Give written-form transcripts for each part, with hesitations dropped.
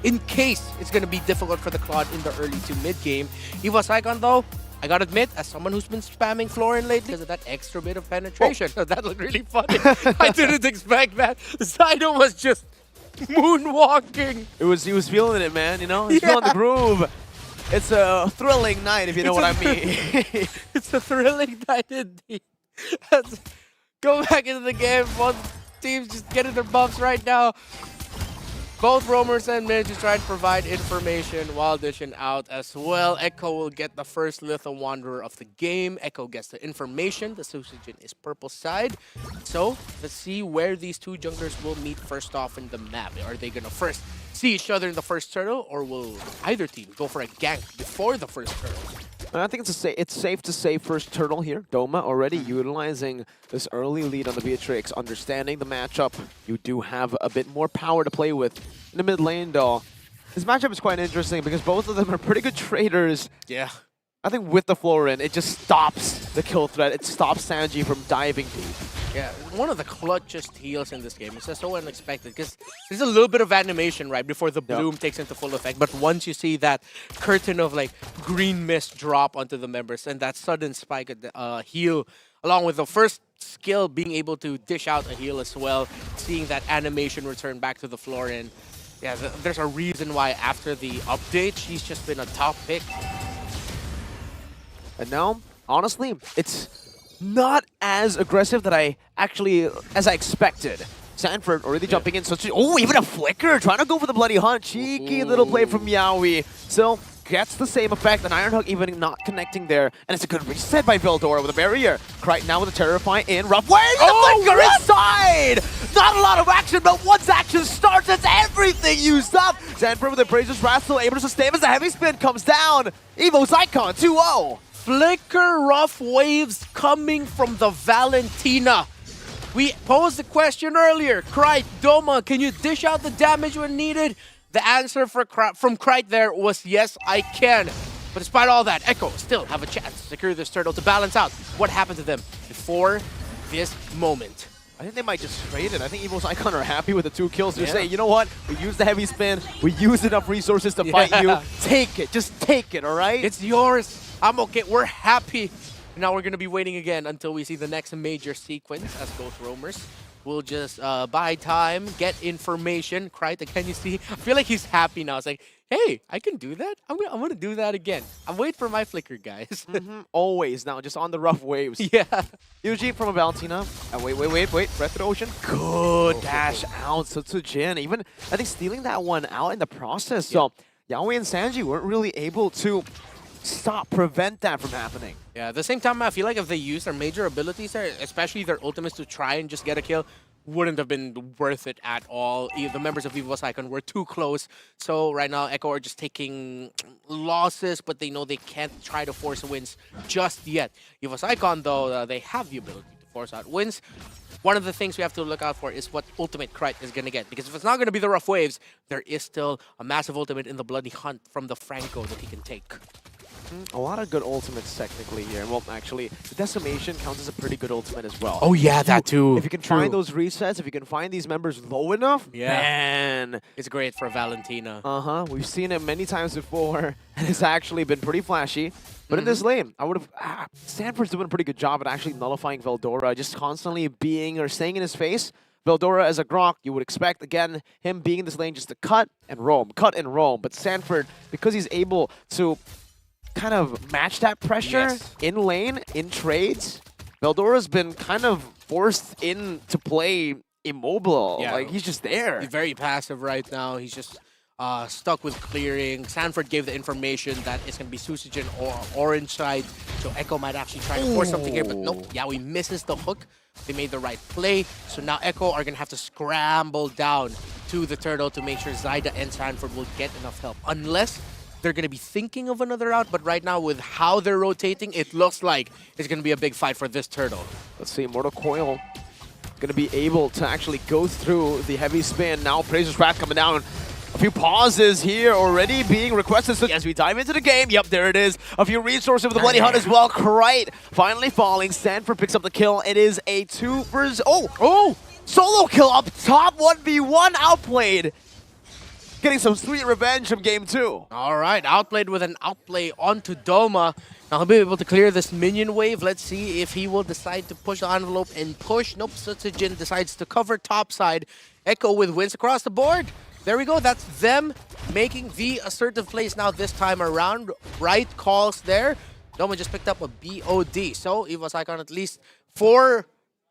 in case it's going to be difficult for the Claude in the early to mid game. EVOS Icon though, I gotta admit, as someone who's been spamming Florin lately, because of that extra bit of penetration, that looked really funny. I didn't expect that. Zydo was just moonwalking. He was feeling it, man. You know, he's feeling the groove. It's a thrilling night, if you know what I mean. It's a thrilling night indeed. Let's go back into the game. Both teams just getting their buffs right now. Both roamers and mid just trying to provide information while dishing out as well. Echo will get the first Lethal Wanderer of the game. Echo gets the information. The Susagen is purple side. So let's see where these two junglers will meet first off in the map. Are they going to first see each other in the first turtle, or will either team go for a gank before the first turtle? And I think it's safe to say first turtle here. Doma already utilizing this early lead on the Beatrix, understanding the matchup. You do have a bit more power to play with in the mid lane, though. This matchup is quite interesting because both of them are pretty good traders. Yeah. I think with the Florin, it just stops the kill threat. It stops Sanji from diving deep. Yeah, one of the clutchest heals in this game. It's just so unexpected because there's a little bit of animation right before the bloom takes into full effect. But once you see that curtain of like green mist drop onto the members and that sudden spike at the heal, along with the first skill being able to dish out a heal as well, seeing that animation return back to the Florin. Yeah, there's a reason why after the update, she's just been a top pick. And now, honestly, it's not as aggressive that as I expected. Sanford already jumping in, so even a flicker, trying to go for the bloody hunt. Cheeky little play from Yaoi. So gets the same effect, and Ironhook even not connecting there. And it's a good reset by Veldora with a barrier. Right now with a Terrify in, rough way, the flicker inside! Not a lot of action, but once action starts, it's everything used up. Sanford with the Brazer's Wrath still able to sustain as the heavy spin comes down. EVOS Icon 2-0. Flicker rough waves coming from the Valentina. We posed the question earlier. Krite, Doma, can you dish out the damage when needed? The answer from Krite there was yes, I can. But despite all that, Echo still have a chance to secure this turtle to balance out what happened to them before this moment. I think they might just trade it. I think EVOS Icon are happy with the 2 kills. They're saying, you know what? We used the heavy spin. We used enough resources to fight you. Take it. Just take it, all right? It's yours. I'm okay. We're happy. Now we're going to be waiting again until we see the next major sequence as both roamers will just buy time, get information. Krite, can you see? I feel like he's happy now. It's like, hey, I can do that. I'm gonna do that again. I'm waiting for my flicker, guys. Always now, just on the rough waves. Yeah. Yuji from a Valentina. Wait. Breath of the Ocean. Good dash out. Susagen. Even, I think, stealing that one out in the process. So, Yaoi and Sanji weren't really able to prevent that from happening. Yeah, at the same time, I feel like if they use their major abilities there, especially their ultimates to try and just get a kill, wouldn't have been worth it at all. The members of EVOS Icon were too close. So right now, Echo are just taking losses, but they know they can't try to force wins just yet. EVOS Icon, though, they have the ability to force out wins. One of the things we have to look out for is what ultimate Krite is going to get. Because if it's not going to be the rough waves, there is still a massive ultimate in the bloody hunt from the Franco that he can take. A lot of good ultimates technically here. Well, actually, the Decimation counts as a pretty good ultimate as well. Oh yeah, that too. If you can find those resets, if you can find these members low enough, man. It's great for Valentina. We've seen it many times before, and it's actually been pretty flashy. But in this lane, I would have... Sanford's doing a pretty good job at actually nullifying Veldora, just constantly being or staying in his face. Veldora as a Grok, you would expect, again, him being in this lane just to cut and roam. But Sanford, because he's able to kind of match that pressure in lane, in trades, Veldora's been kind of forced in to play immobile. Yeah. Like, he's just there. He's very passive right now. He's just stuck with clearing. Sanford gave the information that it's going to be Susagen or orange side, so Echo might actually try to force something here, but nope. Yaoi misses the hook. They made the right play, so now Echo are going to have to scramble down to the turtle to make sure Zyda and Sanford will get enough help. Unless they're going to be thinking of another route, but right now with how they're rotating, it looks like it's going to be a big fight for this turtle. Let's see, Mortal Coil going to be able to actually go through the heavy spin. Now Brazer's Wrath coming down. A few pauses here already being requested. So as we dive into the game, yep, there it is. A few resources with the Bloody Hunt as well. Krite finally falling. Sanford picks up the kill. It is a 2 versus... Oh! Solo kill up top, 1v1 outplayed. getting some sweet revenge from game 2. All right, outplayed with an outplay onto Doma. Now he'll be able to clear this minion wave. Let's see if he will decide to push the envelope and push. Nope, Sutsujin decides to cover topside. Echo with wins across the board. There we go. That's them making the assertive plays now this time around. Right calls there. Doma just picked up a BOD. So EVOS Icon, at least for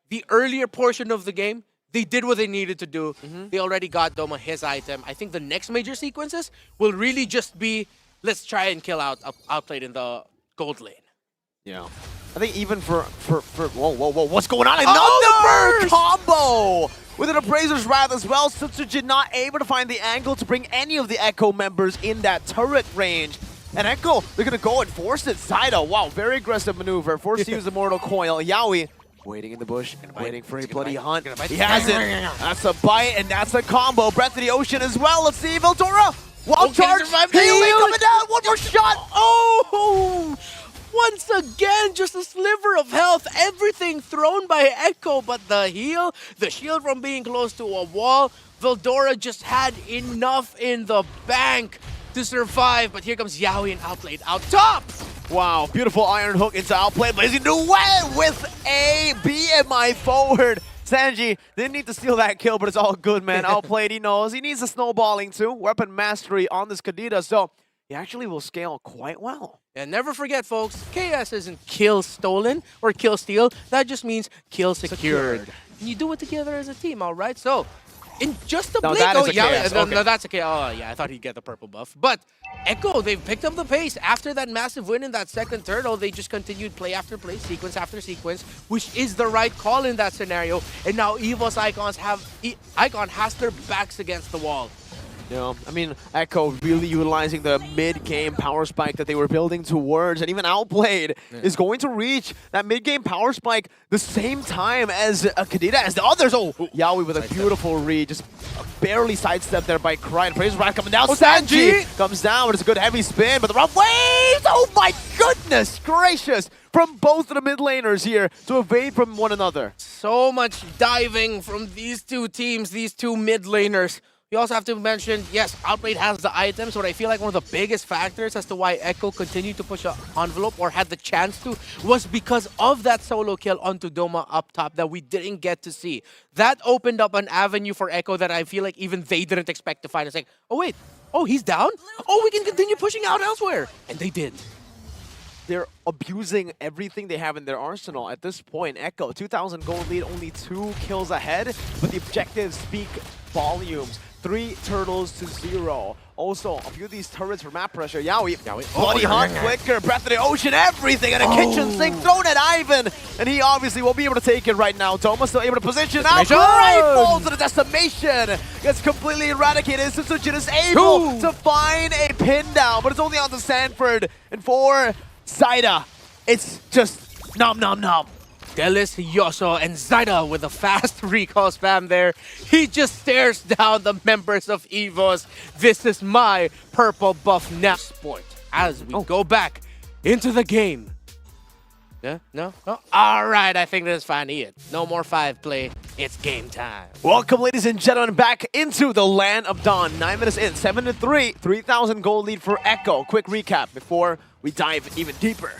the earlier portion of the game, they did what they needed to do. They already got Doma his item. I think the next major sequences will really just be, let's try and kill outplayed in the gold lane. Yeah. I think even for whoa, what's going on? Oh, Another combo! With an Appraiser's Wrath as well, Sutsujin not able to find the angle to bring any of the Echo members in that turret range. And Echo, they're going to go and force it. Zyda, wow, very aggressive maneuver. Forced to use the Mortal Coil. Yaoi waiting in the bush, waiting for a bloody hunt. He has it. That's a bite, and that's a combo. Breath of the Ocean as well. Let's see, Veldora. Wild charge. Healing coming down. One more shot. Oh! Once again, just a sliver of health. Everything thrown by Echo, but the heal, the shield from being close to a wall. Veldora just had enough in the bank to survive, but here comes Yaoi and outplayed out top. Wow, beautiful iron hook into outplay, but he's going to do well with a BMI forward. Sanji didn't need to steal that kill, but it's all good, man. Outplayed, he knows. He needs the snowballing too. Weapon mastery on this Kadita, so he actually will scale quite well. And never forget, folks, KS isn't kill stolen or kill steal. That just means kill secured. And you do it together as a team, all right? So, in just a blink, that is a KS. No, that's a KS. Oh, yeah, I thought he'd get the purple buff. But Echo, they've picked up the pace. After that massive win in that second turtle, they just continued play after play, sequence after sequence, which is the right call in that scenario. And now EVOS Icon has their backs against the wall. Yeah, I mean, Echo really utilizing the mid-game power spike that they were building towards, and even Outplayed is going to reach that mid-game power spike the same time as Kadita, as the others. Oh, Yaoi with a beautiful read, just barely sidestepped there by Cry. And Appraiser's Wrath coming down. Sanji comes down, but it's a good heavy spin, but the rough waves! Oh my goodness gracious! From both of the mid laners here to evade from one another. So much diving from these two teams, these two mid laners. We also have to mention, yes, Outplayed has the items, but I feel like one of the biggest factors as to why Echo continued to push an envelope or had the chance to was because of that solo kill onto Doma up top that we didn't get to see. That opened up an avenue for Echo that I feel like even they didn't expect to find. It's like, oh wait, oh he's down? Oh, we can continue pushing out elsewhere. And they did. They're abusing everything they have in their arsenal at this point. Echo, 2,000 gold lead, only 2 kills ahead, but the objectives speak volumes. 3 turtles to 0. Also, a few of these turrets for map pressure. Yaoi. Bloody Hunt, Flicker, Breath of the Ocean, everything, and a kitchen sink thrown at Ivan. And he obviously won't be able to take it right now. Doma still able to position out. Right, falls to the decimation. Gets completely eradicated. Sutsujin is able to find a pin down, but it's only on to Sanford. And for Zyda, it's just nom nom nom. Delicioso, and Zyda with a fast recall spam there. He just stares down the members of EVOS. This is my purple buff now. Sport as we go back into the game. Yeah? No? All right, I think this is finally it. No more 5 play. It's game time. Welcome, ladies and gentlemen, back into the Land of Dawn. 9 minutes in, 7-3, 3,000 gold lead for Echo. Quick recap before we dive even deeper.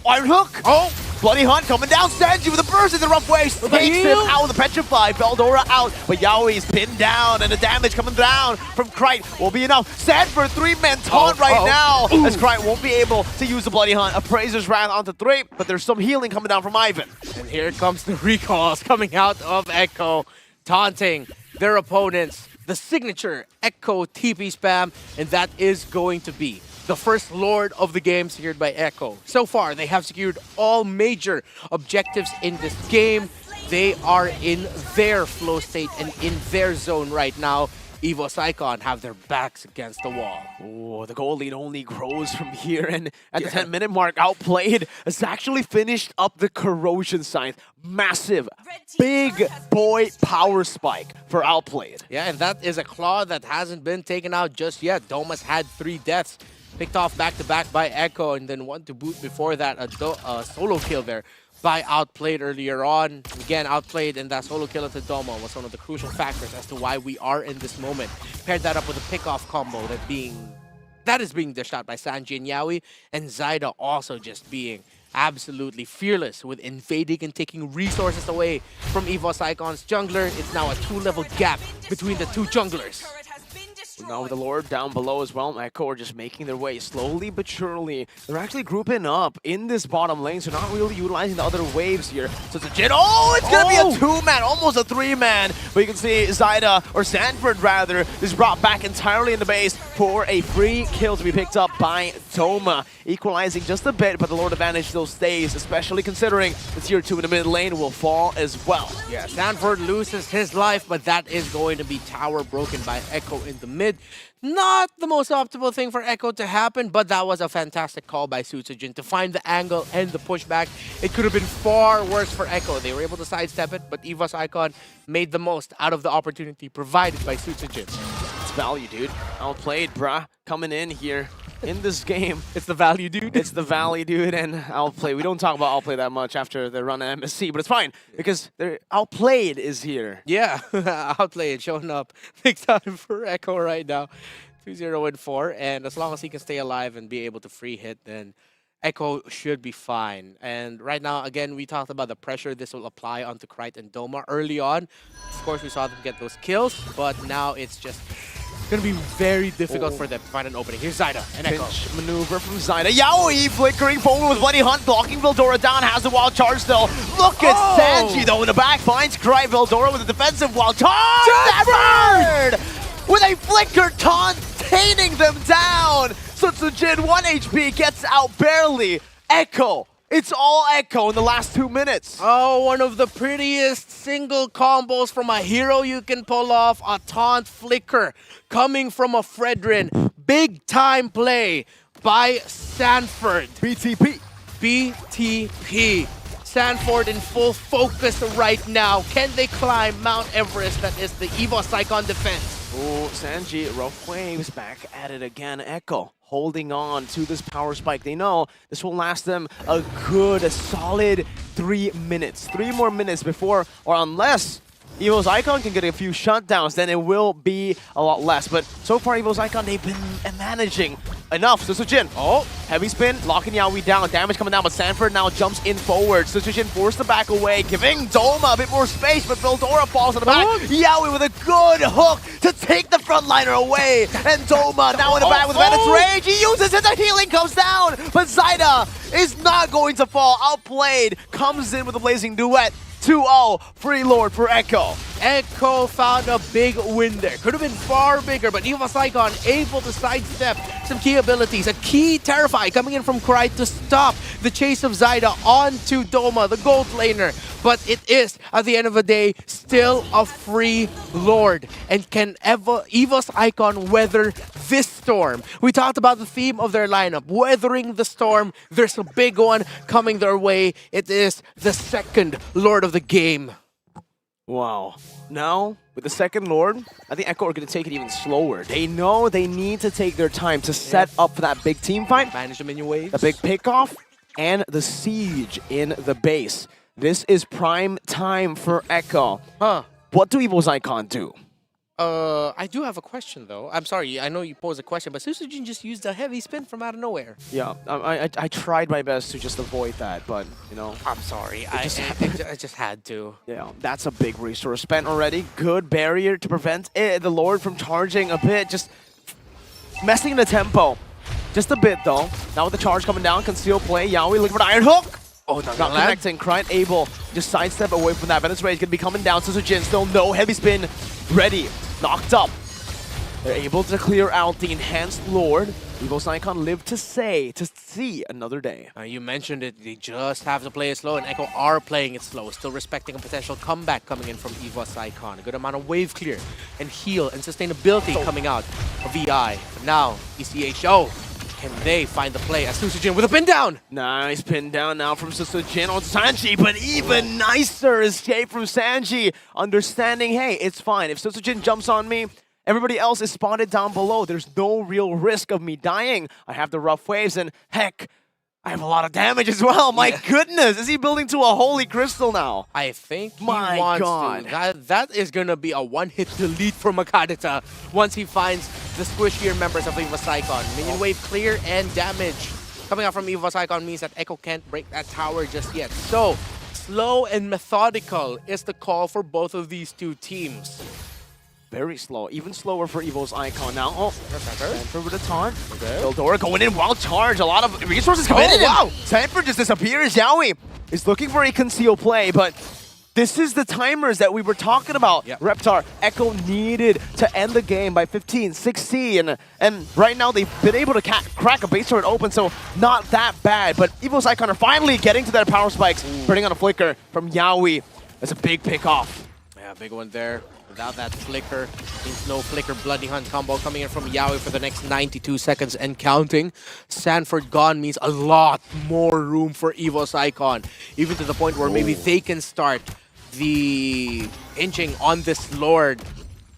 Iron Hook! Oh! Bloody Hunt coming down. Sanji with a burst in the rough waves. Takes him out with the Petrify. Veldora out. But Yaoi is pinned down. And the damage coming down from Krite will be enough. Sanford 3-man taunt right now. As Krite won't be able to use the Bloody Hunt. Appraiser's Wrath onto 3. But there's some healing coming down from Ivan. And here comes the recalls coming out of Echo. Taunting their opponents. The signature Echo TP spam. And that is going to be the first Lord of the game secured by Echo. So far, they have secured all major objectives in this game. They are in their flow state and in their zone right now. EVOS Icon have their backs against the wall. Oh, the goal lead only grows from here. And at the 10-minute mark, Outplayed has actually finished up the Corrosion Scythe. Massive, big boy power spike for Outplayed. Yeah, and that is a claw that hasn't been taken out just yet. Doma's had 3 deaths. Picked off back-to-back by Echo, and then one to boot before that, a solo kill there by Outplayed earlier on. Again, Outplayed and that solo kill to Doma was one of the crucial factors as to why we are in this moment. Paired that up with a pick-off combo that is being dished out by Sanji and Yaoi, and Zyda also just being absolutely fearless with invading and taking resources away from EVOS Icon's jungler. It's now a 2-level gap between the two junglers. Now with the Lord down below as well, Echo are just making their way slowly but surely. They're actually grouping up in this bottom lane, so not really utilizing the other waves here. So it's a Jin. Oh, it's gonna be a 2-man, almost a 3-man. But you can see Zyda, or Sanford rather, is brought back entirely in the base for a free kill to be picked up by Doma. Equalizing just a bit, but the Lord advantage still stays, especially considering the tier 2 in the mid lane will fall as well. Yeah, Sanford loses his life, but that is going to be tower broken by Echo in the mid. Not the most optimal thing for Echo to happen, but that was a fantastic call by Sutsujin to find the angle and the pushback. It could have been far worse for Echo. They were able to sidestep it, but EVOS Icon made the most out of the opportunity provided by Sutsujin. It's value, dude. Outplayed, bruh. Coming in here in this game. It's the value, dude. It's the Valley, dude, and Outplay. We don't talk about Outplay that much after the run at MSC, but it's fine because they're Outplayed is here. Yeah, Outplayed showing up big time for Echo right now. 2-0-4, and as long as he can stay alive and be able to free hit, then Echo should be fine. And right now, again, we talked about the pressure this will apply onto Krite and Doma early on. Of course, we saw them get those kills, but now it's just gonna be very difficult for them to find an opening. Here's Zyda and Echo. Pinch maneuver from Zyda. Yaoi flickering forward with Bloody Hunt, blocking Veldora down, has the wild charge still. Look at Sanji though in the back, finds Krite. Veldora with a defensive wild charge. Sanford with a flicker taunt, taining them down. Sutsujin 1 HP gets out barely. Echo. It's all Echo in the last 2 minutes. Oh, one of the prettiest single combos from a hero you can pull off. A taunt flicker coming from a Fredrin. Big time play by Sanford. BTP. BTP. Sanford in full focus right now. Can they climb Mount Everest? That is the EVOS Icon defense. Oh, Sanji, rough waves, back at it again. Echo holding on to this power spike. They know this will last them a solid 3 minutes. 3 more minutes before, or unless EVOS Icon can get a few shutdowns, then it will be a lot less. But so far, EVOS Icon, they've been managing enough. Sutsujin, heavy spin, locking Yaoi down. Damage coming down, but Sanford now jumps in forward. Sutsujin forced to back away, giving Doma a bit more space, but Veldora falls on the back. Yaoi with a good hook to take the frontliner away. And Doma now in the back with Venus Rage. He uses it, the healing comes down, but Zyda is not going to fall. Outplayed, comes in with a blazing duet. 2-0, free Lord for Echo. Echo found a big win there. Could have been far bigger, but EVOS Icon able to sidestep some key abilities. A key Terrify coming in from Krite to stop the chase of Zyda onto Doma, the gold laner. But it is, at the end of the day, still a free Lord. And can EVOS Icon weather this storm? We talked about the theme of their lineup, weathering the storm. There's a big one coming their way. It is the second Lord of the game. Wow. Now, with the second Lord, I think Echo are going to take it even slower. They know they need to take their time to set up for that big team fight. Manage the minion waves. The big pickoff and the siege in the base. This is prime time for Echo. What do EVOS Icon do? I do have a question, though. I'm sorry, I know you posed a question, but Sutsujin just used a heavy spin from out of nowhere. Yeah, I tried my best to just avoid that, but, you know. I'm sorry, I just had to. Yeah, that's a big resource spent already. Good barrier to prevent the Lord from charging a bit, just messing the tempo. Just a bit, though. Now with the charge coming down, conceal play, Yaoi looking for the Iron Hook. Oh, not connecting. Krite able just sidestep away from that. Venus Rage going to be coming down. Sutsujin still no heavy spin ready. Knocked up. They're able to clear out the enhanced Lord. EVOS Icon live to see another day. You mentioned it, they just have to play it slow, and Echo are playing it slow, still respecting a potential comeback coming in from EVOS Icon. A good amount of wave clear and heal and sustainability coming out of VI. But now, ECHO, can they find the play as Sutsujin with a pin down? Nice pin down now from Sutsujin on Sanji, but even nicer escape from Sanji. Understanding, hey, it's fine. If Sutsujin jumps on me, everybody else is spotted down below. There's no real risk of me dying. I have the rough waves, and heck, I have a lot of damage as well. My goodness, is he building to a holy crystal now? I think he My wants God. to. That is going to be a one-hit delete for Makadita once he finds the squishier members of EVOS Icon. Minion wave clear and damage coming out from EVOS Icon means that Echo can't break that tower just yet. So, slow and methodical is the call for both of these two teams. Very slow, even slower for EVO's Icon now. Oh, Sanford with a taunt. Okay. Eldora going in, wild charge, a lot of resources coming in. Wow! Sanford just disappears. Yaoi is looking for a conceal play, but this is the timers that we were talking about. Yep. Reptar, Echo needed to end the game by 15, 16, and right now they've been able to crack a base turret open, so not that bad. But EVO's Icon are finally getting to their power spikes, burning on a flicker from Yaoi. That's a big pick off. Yeah, big one there. Without that flicker, means no flicker bloody hunt combo coming in from Yaoi for the next 92 seconds and counting. Sanford gone means a lot more room for EVOS Icon, even to the point where maybe they can start the inching on this Lord,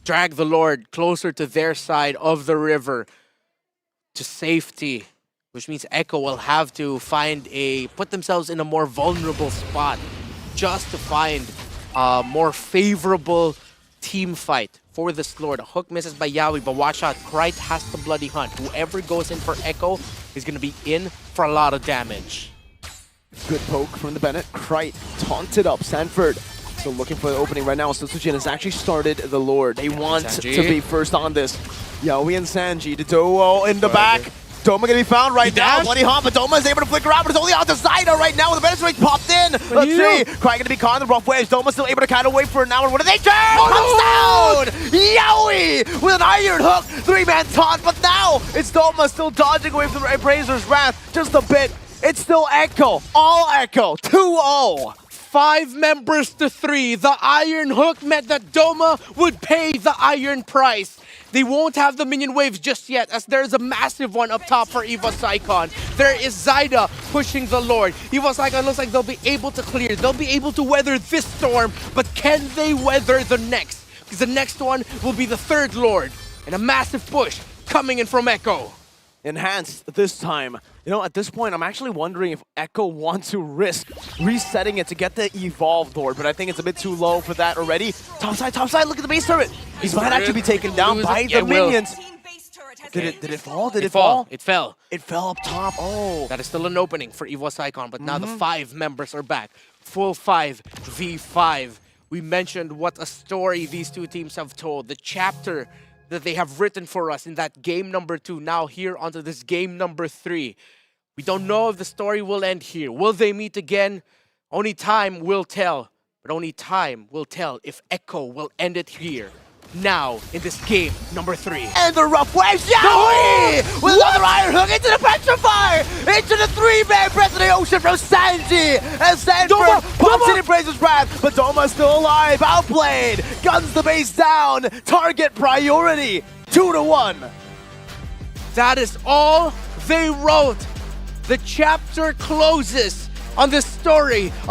drag the Lord closer to their side of the river to safety, which means Echo will have to put themselves in a more vulnerable spot just to find a more favorable team fight for this Lord. A hook misses by Yaoi, but watch out, Krite has the bloody hunt. Whoever goes in for Echo is going to be in for a lot of damage. Good poke from the Bennett. Krite taunted up Sanford. Still looking for the opening right now. So Sujin has actually started the Lord. They want Sanji to be first on this. Yaoi and Sanji, the duo in the back. Doma gonna be found right now. Bloody hunt, but Doma is able to flicker out, but it's only on the side right now with the Bennett swing popped in. Let's see. Krite gonna be caught in the rough wedge. Doma's still able to kind of wait for an hour. What do they turn? Comes down! Yaoi with an iron hook. 3-man taunt, but now it's Doma still dodging away from the Appraiser's wrath just a bit. It's still Echo. All Echo. 2-0. 5 members to 3. The iron hook meant that Doma would pay the iron price. They won't have the minion waves just yet, as there's a massive one up top for EVOS Icon. There is Zyda pushing the Lord. EVOS Icon looks like they'll be able to clear. They'll be able to weather this storm, but can they weather the next? Because the next one will be the third Lord, and a massive push coming in from Echo. Enhanced this time. You know, at this point, I'm actually wondering if Echo wants to risk resetting it to get the evolved Lord, but I think it's a bit too low for that already. Top side, look at the base turret. He might actually be taken down by the minions. Did it fall? Did it fall? It fell. It fell up top. Oh. That is still an opening for EVOS Icon, but now the 5 members are back. Full 5v5. We mentioned what a story these two teams have told. The chapter that they have written for us in that game number 2, now here onto this game number 3. We don't know if the story will end here. Will they meet again? Only time will tell. But only time will tell if Echo will end it here. Now, in this game number 3. And the rough waves, Yaoi! With another iron hook into the petrifier! Into the 3-man breath of the ocean from Sanji! And Sanford pops it in Praise's wrath, but Doma's still alive, outplayed! Guns the base down, target priority, 2-1. That is all they wrote. The chapter closes on the story of